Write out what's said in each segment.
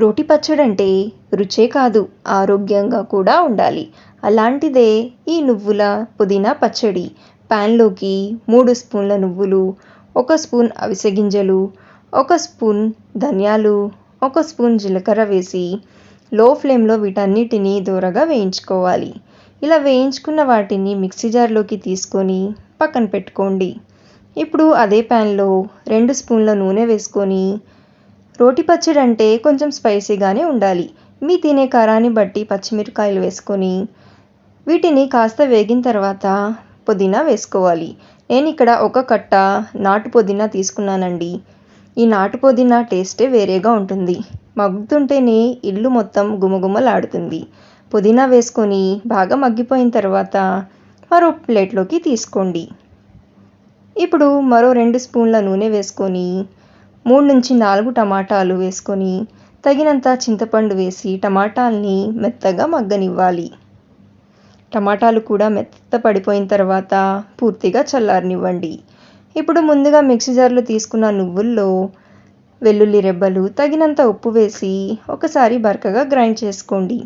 రోటి పచ్చడంటే రుచే కాదు, ఆరోగ్యంగా కూడా ఉండాలి. అలాంటిదే ఈ నువ్వుల పుదీనా పచ్చడి. ప్యాన్లోకి 3 స్పూన్ల నువ్వులు, 1 స్పూన్ అవిసె గింజలు, 1 స్పూన్ ధనియాలు, 1 స్పూన్ జీలకర్ర వేసి లో ఫ్లేమ్లో వీటన్నిటిని దోరగా వేయించుకోవాలి. ఇలా వేయించుకున్న వాటిని మిక్సీ జార్లోకి తీసుకొని పక్కన పెట్టుకోండి. ఇప్పుడు అదే ప్యాన్లో 2 స్పూన్ల నూనె వేసుకొని, రోటి పచ్చడి అంటే కొంచెం స్పైసీగానే ఉండాలి. మీ తినే కారాన్ని బట్టి పచ్చిమిరపకాయలు వేసుకొని వీటిని కాస్త వేగిన తర్వాత పుదీనా వేసుకోవాలి. నేను ఇక్కడ 1 కట్ట నాటు పుదీనా తీసుకున్నానండి. ఈ నాటు పుదీనా టేస్టే వేరేగా ఉంటుంది. మగ్గుతుంటేనే ఇల్లు మొత్తం గుమగుమలాడుతుంది. పుదీనా వేసుకొని బాగా మగ్గిపోయిన తర్వాత మరో ప్లేట్లోకి తీసుకోండి. ఇప్పుడు మరో 2 స్పూన్ల నూనె వేసుకొని 3-4 టమాటాలు వేసుకొని తగినంత చింతపండు వేసి టమాటాల్ని మెత్తగా మగ్గనివ్వాలి. టమాటాలు కూడా మెత్తపడిపోయిన తర్వాత పూర్తిగా చల్లారనివ్వండి. ఇప్పుడు ముందుగా మిక్సీ జార్లో తీసుకున్న నువ్వుల్లో వెల్లుల్లి రెబ్బలు, తగినంత ఉప్పు వేసి ఒకసారి బరకగా గ్రైండ్ చేసుకోండి.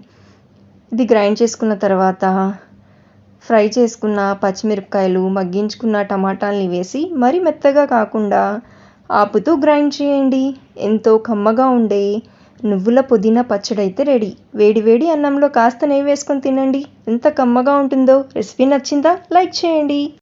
ఇది గ్రైండ్ చేసుకున్న తర్వాత ఫ్రై చేసుకున్న పచ్చిమిరపకాయలు, మగ్గించుకున్న టమాటాల్ని వేసి మరీ మెత్తగా కాకుండా ఆపుతూ గ్రైండ్ చేయండి. ఎంతో కమ్మగా ఉండే నువ్వుల పుదీనా పచ్చడి అయితే రెడీ. వేడి వేడి అన్నంలో కాస్త నెయ్యి వేసుకొని తినండి. ఎంత కమ్మగా ఉంటుందో. రెసిపీ నచ్చిందా? లైక్ చేయండి.